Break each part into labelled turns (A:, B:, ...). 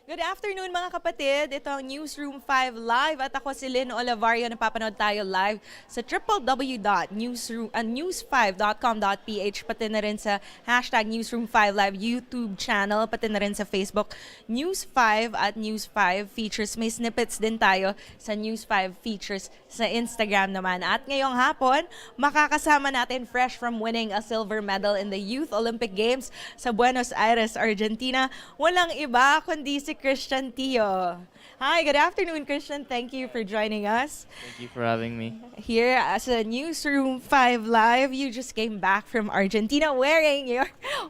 A: Good afternoon mga kapatid. Ito ang Newsroom 5 Live at ako si Lynn Olivario. Napapanood tayo live sa www.news5.com.ph pati na rin sa hashtag Newsroom 5 Live YouTube channel pati na rin sa Facebook News 5 at News 5 Features. May snippets din tayo sa News 5 Features sa Instagram naman. At ngayong hapon, makakasama natin fresh from winning a silver medal in the Youth Olympic Games sa Buenos Aires, Argentina. Walang iba kundi si Christian Tio. Hi, good afternoon, Christian. Thank you for joining us.
B: Thank you for having me.
A: Here as a Newsroom 5 Live, you just came back from Argentina wearing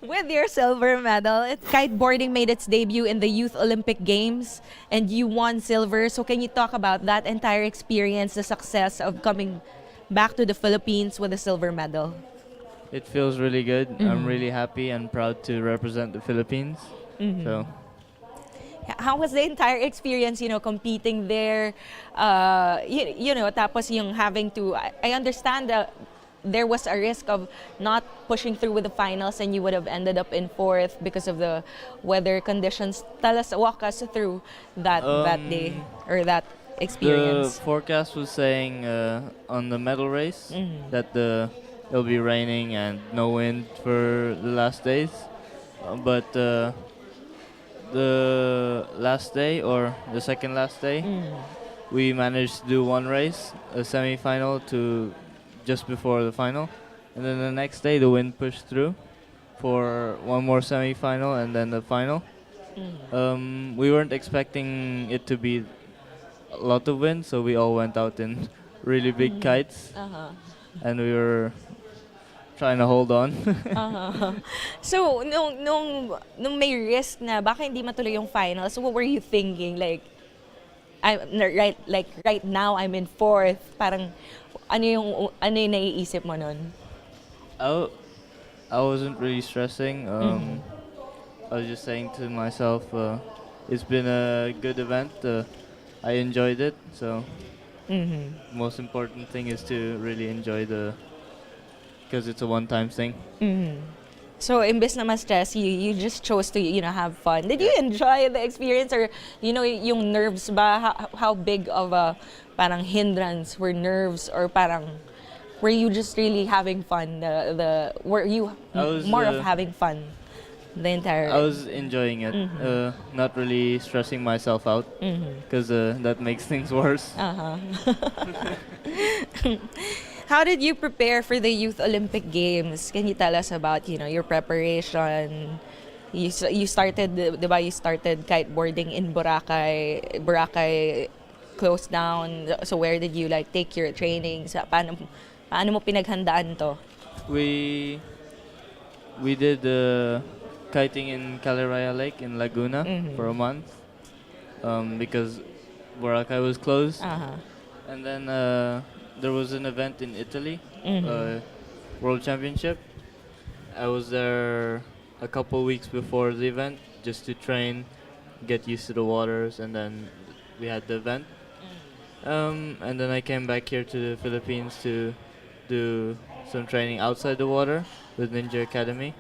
A: with your silver medal. Kiteboarding made its debut in the Youth Olympic Games and you won silver. So can you talk about that entire experience, the success of coming back to the Philippines with a silver medal?
B: It feels really good. I'm really happy and proud to represent the Philippines. So
A: How was the entire experience, competing there? Tapos yung having to, I understand that there was a risk of not pushing through with the finals and you would have ended up in fourth because of the weather conditions. Walk us through that day or that
B: the
A: experience.
B: forecast was saying on the medal race that it'll be raining and no wind for the last days. But the last day or the second last day, we managed to do one race, a semi-final to just before the final, and then the next day the wind pushed through for one more semi-final and then the final. We weren't expecting it to be a lot of wind, so we all went out in really big kites, and we were trying to hold on.
A: So, nung may risk na baka hindi matuloy yung finals, what were you thinking? Right now I'm in fourth. Parang ano yung naiisip mo nun?
B: I wasn't really stressing. I was just saying to myself, it's been a good event. I enjoyed it. So, most important thing is to really enjoy because it's a one-time thing.
A: So, imbes na ma-stress, you just chose to, have fun. Did you enjoy the experience or, yung nerves ba? How big of a parang hindrance were nerves or parang were you just really having fun? Were you more of having fun the entire?
B: I was enjoying it, not really stressing myself out because that makes things worse.
A: How did you prepare for the Youth Olympic Games? Can you tell us about, your preparation? You started, di ba, you started kiteboarding in Boracay. Boracay closed down. So where did you take your training? Paano mo pinaghandaan to?
B: We did kiting in Caliraya Lake in Laguna for a month because Boracay was closed. And then there was an event in Italy, World Championship. I was there a couple weeks before the event just to train, get used to the waters, and then we had the event. And then I came back here to the Philippines to do some training outside the water with Ninja Academy.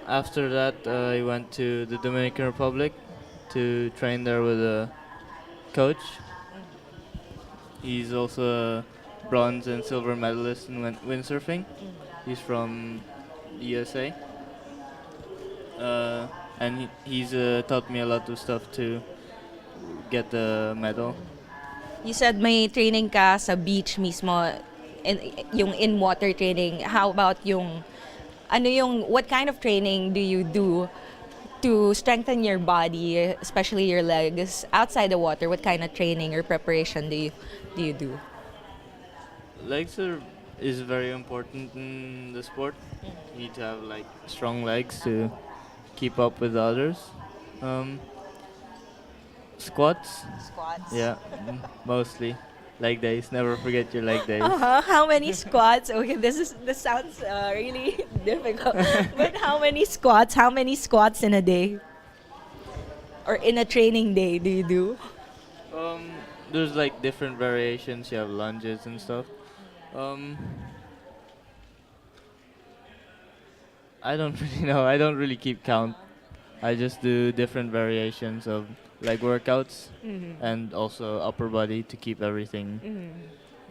B: After that, I went to the Dominican Republic to train there with a coach. He's also a bronze and silver medalist in windsurfing. He's from the USA. And he's taught me a lot of stuff to get the medal.
A: You said may training ka sa beach mismo, yung in-water training. How about what kind of training do you do to strengthen your body, especially your legs, outside the water? What kind of training or preparation do you do?
B: Legs is very important in the sport. You need to have strong legs to keep up with the others. Squats.
A: Squats.
B: Yeah, mostly. Leg days. Never forget your leg days.
A: How many squats? Okay, this sounds really difficult. But how many squats? How many squats in a day? Or in a training day do you do?
B: There's different variations. You have lunges and stuff. I don't really know. I don't really keep count. I just do different variations of leg workouts
A: Mhm.
B: and also upper body to keep everything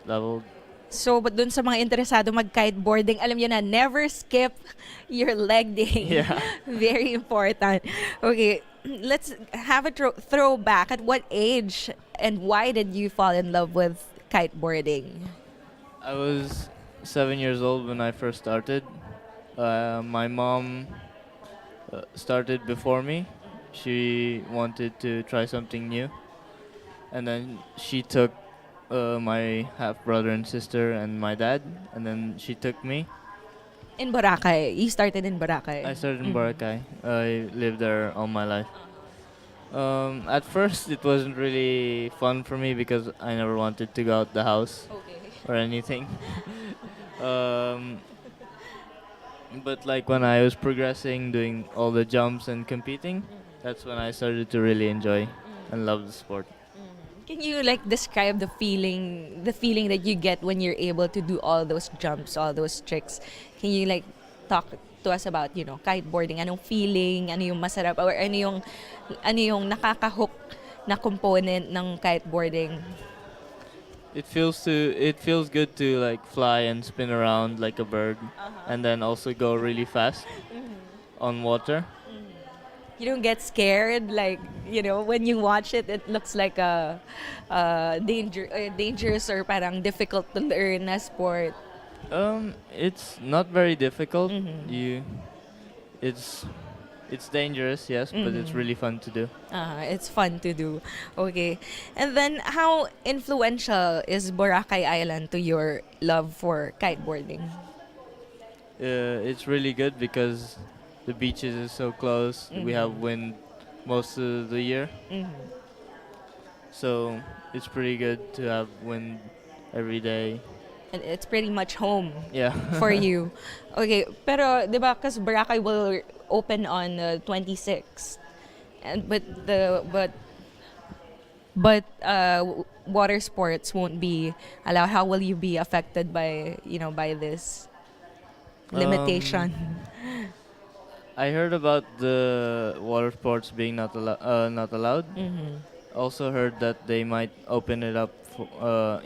B: leveled.
A: So, but dun sa mga interesado mag-kiteboarding, alam niyo na, never skip your leg day.
B: Yeah.
A: Very important. Okay, let's have a throwback. At what age and why did you fall in love with kiteboarding?
B: I was 7 years old when I first started. My mom started before me. She wanted to try something new, and then she took my half brother and sister and my dad, and then she took me.
A: In Boracay. You started in Boracay.
B: I started in Boracay. I lived there all my life. At first, it wasn't really fun for me because I never wanted to go out the house
A: Okay.
B: or anything. um, but like when I was progressing, doing all the jumps and competing, that's when I started to really enjoy and love the sport.
A: Can you like describe the feeling that you get when you're able to do all those jumps, all those tricks? Can you like talk to us about, kiteboarding? Anong feeling? Ano yung masarap? Or ano yung nakaka-hook na component ng kiteboarding?
B: It feels good to like fly and spin around like a bird, and then also go really fast on water.
A: You don't get scared, like, when you watch it, it looks like a dangerous or parang difficult to learn na sport.
B: It's not very difficult.
A: Mhm.
B: It's it's dangerous, yes, but it's really fun to do.
A: It's fun to do. Okay. And then, how influential is Boracay Island to your love for kiteboarding?
B: It's really good because the beaches is so close. We have wind most of the year, so it's pretty good to have wind every day.
A: And it's pretty much home
B: Yeah.
A: for you. Okay, pero 'di ba, cuz Boracay will open on 26th. And water sports won't be allowed. How will you be affected by this limitation?
B: I heard about the water sports being not allowed. Also heard that they might open it up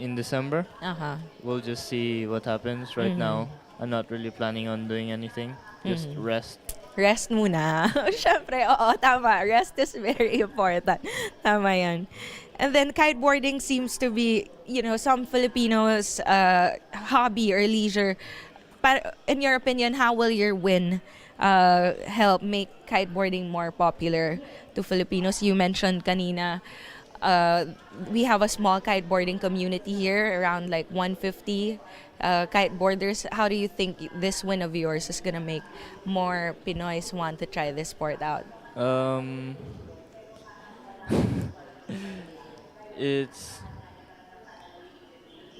B: in December.
A: Uh-huh.
B: We'll just see what happens. Right now, I'm not really planning on doing anything. Just rest.
A: Rest muna. Syempre, oo, tama. Rest is very important. Tama yan. And then kiteboarding seems to be, some Filipinos' hobby or leisure. In your opinion, how will your win help make kiteboarding more popular to Filipinos? You mentioned kanina, we have a small kiteboarding community here, around like 150 kiteboarders. How do you think this win of yours is gonna make more Pinoys want to try this sport out?
B: Um, it's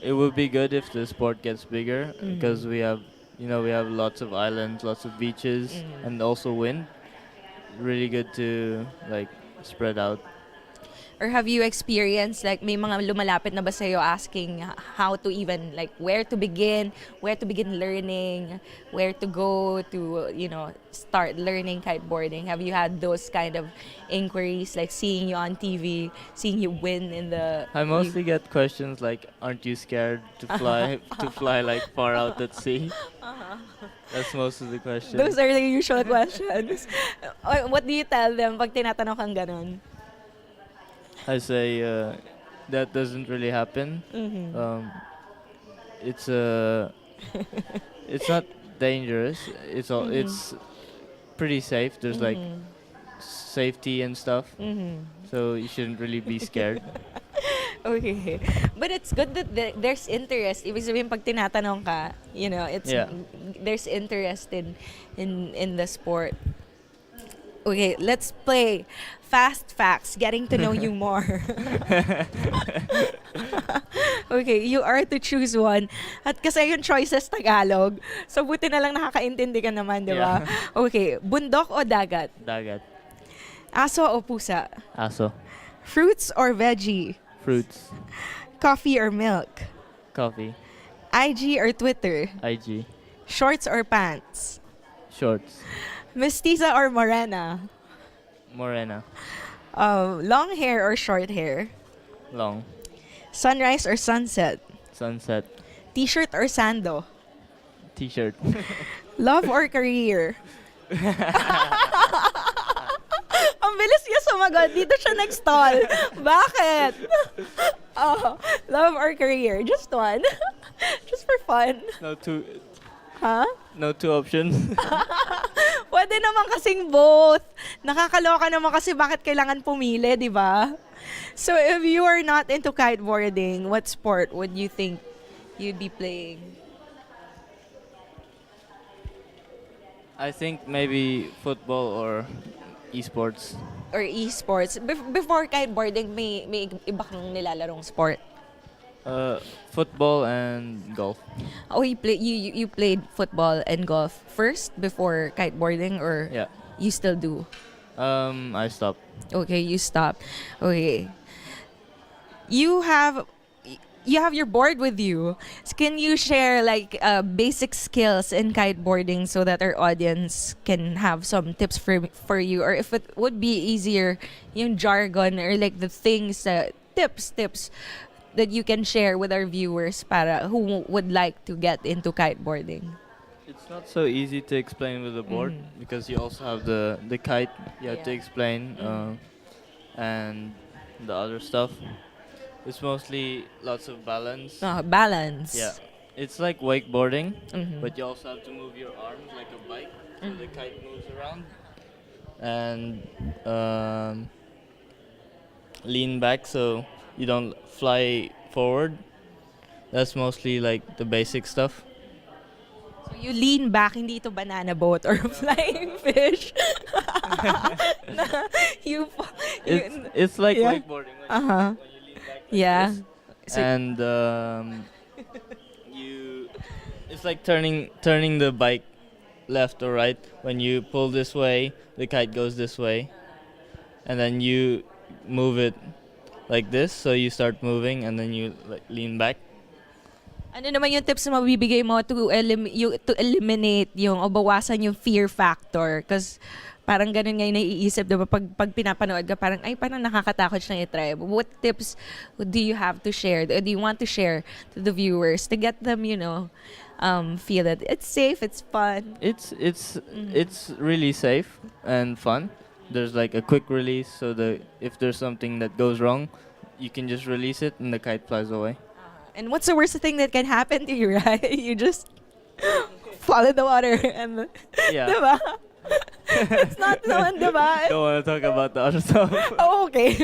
B: it would be good if the sport gets bigger because we have lots of islands, lots of beaches, and also wind. Really good to like spread out.
A: Or have you experienced, like, may mga lumalapit na ba sa'yo asking how to even, like, where to begin learning, where to go to, start learning kiteboarding? Have you had those kind of inquiries, like seeing you on TV, seeing you win in the...
B: I mostly get questions like, "Aren't you scared to fly like far out at sea?" That's most of the questions.
A: Those are the usual questions. What do you tell them pag tinatanong kang ganun?
B: I say that doesn't really happen. It's it's not dangerous. It's pretty safe. There's like safety and stuff, so you shouldn't really be scared.
A: Okay. But it's good that there's interest. Ibig sabihin, pag tinatanong ka, it's
B: Yeah.
A: there's interest in the sport. Okay, let's play Fast Facts, getting to know you more. Okay, you are to choose one. At kasi yung choices Tagalog, so buti na lang nakakaintindi ka naman, di ba?
B: Yeah.
A: Okay, bundok o dagat?
B: Dagat.
A: Aso o pusa?
B: Aso.
A: Fruits or veggie?
B: Fruits.
A: Coffee or milk?
B: Coffee.
A: IG or Twitter?
B: IG.
A: Shorts or pants?
B: Shorts.
A: Mestiza or morena?
B: Morena.
A: Long hair or short hair?
B: Long.
A: Sunrise or sunset?
B: Sunset.
A: T-shirt or sando?
B: T-shirt.
A: Love or career? Ang bilis niya sumagot. Dito siya nag-stall. Bakit? Oh, love or career? Just one. Just for fun.
B: No two.
A: Huh?
B: No two options.
A: Pwede naman kasing both. Nakakaloka naman kasi bakit kailangan pumili, di ba? So if you are not into kiteboarding, what sport would you think you'd be playing?
B: I think maybe football or esports.
A: Or esports? Before kiteboarding, may iba kang nilalarong sport?
B: Football and golf.
A: Oh, you played football and golf first before kiteboarding, or
B: Yeah.
A: you still do?
B: I stopped.
A: Okay, you stopped. Okay. You have your board with you. So can you share like basic skills in kiteboarding so that our audience can have some tips for you, or if it would be easier, yung jargon or like the things tips that you can share with our viewers para who would like to get into kiteboarding.
B: It's not so easy to explain with the board because you also have the kite you have to
A: Yeah.
B: explain and the other stuff. It's mostly lots of balance.
A: Balance.
B: Yeah. It's like wakeboarding,
A: Mhm.
B: but you also have to move your arms like a bike so the kite moves around and lean back so you don't fly forward. That's mostly like the basic stuff.
A: So you lean back, hindi ito banana boat or flying fish. you,
B: It's like
A: Yeah.
B: wakeboarding when,
A: Uh-huh.
B: when you lean back like
A: Yeah.
B: this.
A: So-
B: And it's like turning the bike left or right. When you pull this way, the kite goes this way, and then you move it like this. So you start moving, and then you like lean back.
A: Ano naman yung tips na mabibigay mo to eliminate yung o bawasan yung fear factor? Because parang ganun nga yung naiisip, diba? Pag pinapanood ka, parang, ay, parang nakakatakot siyang i-try. What tips do you have to share? Do you want to share to the viewers to get them, feel that it's safe, it's fun?
B: It's really safe and fun. There's like a quick release, so if there's something that goes wrong, you can just release it and the kite flies away.
A: And what's the worst thing that can happen to you, right? You just fall in the water and,
B: Yeah.
A: diba? It's not naman, diba?
B: Don't want to talk about the other stuff.
A: Oh, okay.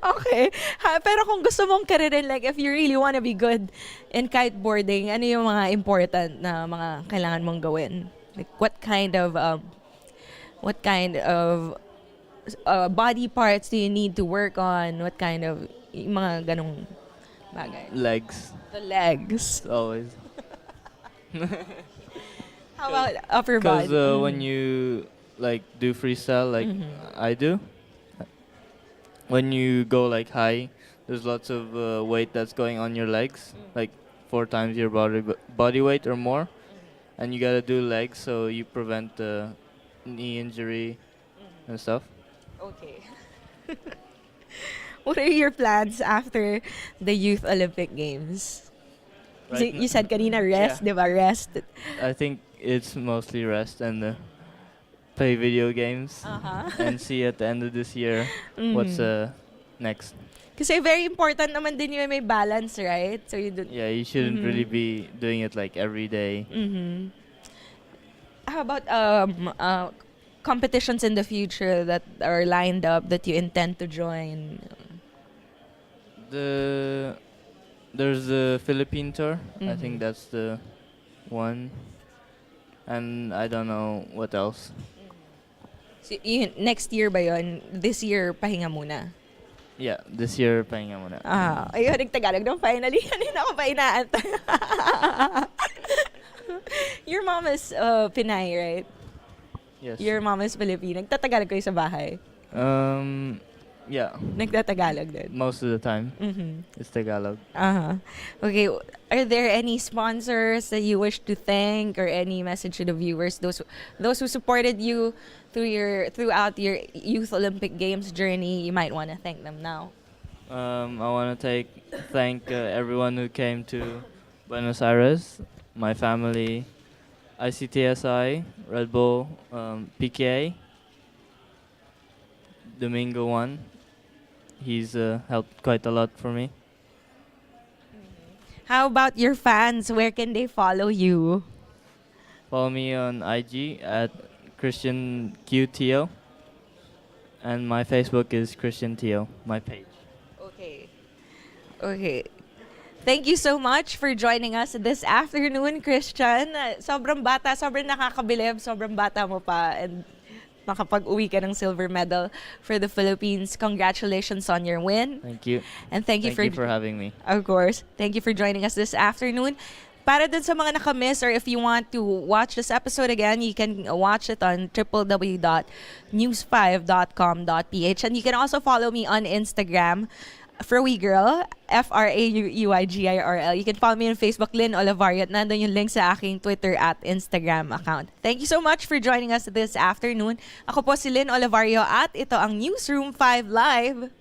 A: Okay. Pero kung gusto mong karirin, like if you really want to be good in kiteboarding, ano yung mga important na mga kailangan mong gawin? Like what kind of body parts do you need to work on? What kind of yung mga ganong bagay?
B: Legs,
A: The legs.
B: always.
A: How about upper body?
B: Because when you like do freestyle, like I do, when you go like high, there's lots of weight that's going on your legs, like 4 times your body weight or more, and you gotta do legs so you prevent knee injury and stuff.
A: Okay. What are your plans after the Youth Olympic Games?
B: Right
A: You said kanina rest,
B: Yeah.
A: di ba? Rest.
B: I think it's mostly rest and play video games
A: Uh-huh.
B: and see at the end of this year what's next.
A: Kasi very important naman din yung may balance, right? So you don't...
B: Yeah, you shouldn't really be doing it like every day.
A: Mhm. How about competitions in the future that are lined up that you intend to join?
B: There's the Philippine tour. I
A: Mhm.
B: think that's the one. And I don't know what else.
A: So, next year ba yun? This year, pahinga muna.
B: Yeah, this year pahinga muna.
A: Ayun, nagtagalog ng finally. Kanina ako pa inaantay. Your mom is Pinay, right?
B: Yes.
A: Your mom is Filipino. Nagtatagalog kayo sa bahay.
B: Yeah,
A: Nagtatagalog din.
B: most of the time it's Tagalog.
A: Uh-huh. Okay, are there any sponsors that you wish to thank or any message to the viewers, those who supported you throughout your Youth Olympic Games journey? You might want to thank them now.
B: I want to thank everyone who came to Buenos Aires, my family, ICTSI, Red Bull, PKA, Domingo One. He's helped quite a lot for me.
A: How about your fans? Where can they follow you?
B: Follow me on IG at Christian QTO, and my Facebook is Christian Tio, my page.
A: Okay. Okay. Thank you so much for joining us this afternoon, Christian. Sobrang bata, sobrang nakakabilib, sobrang bata mo pa, and makapag-uwi ka ng silver medal for the Philippines. Congratulations on your win.
B: Thank you.
A: And thank you
B: for having me.
A: Of course. Thank you for joining us this afternoon. Para dun sa mga nakamiss, or if you want to watch this episode again, you can watch it on www.news5.com.ph. And you can also follow me on Instagram, Frowy Girl, FRAUYGIRL. You can follow me on Facebook, Lynn Olivario, at nandun yung link sa aking Twitter at Instagram account. Thank you so much for joining us this afternoon. Ako po si Lynn Olivario at ito ang Newsroom 5 Live.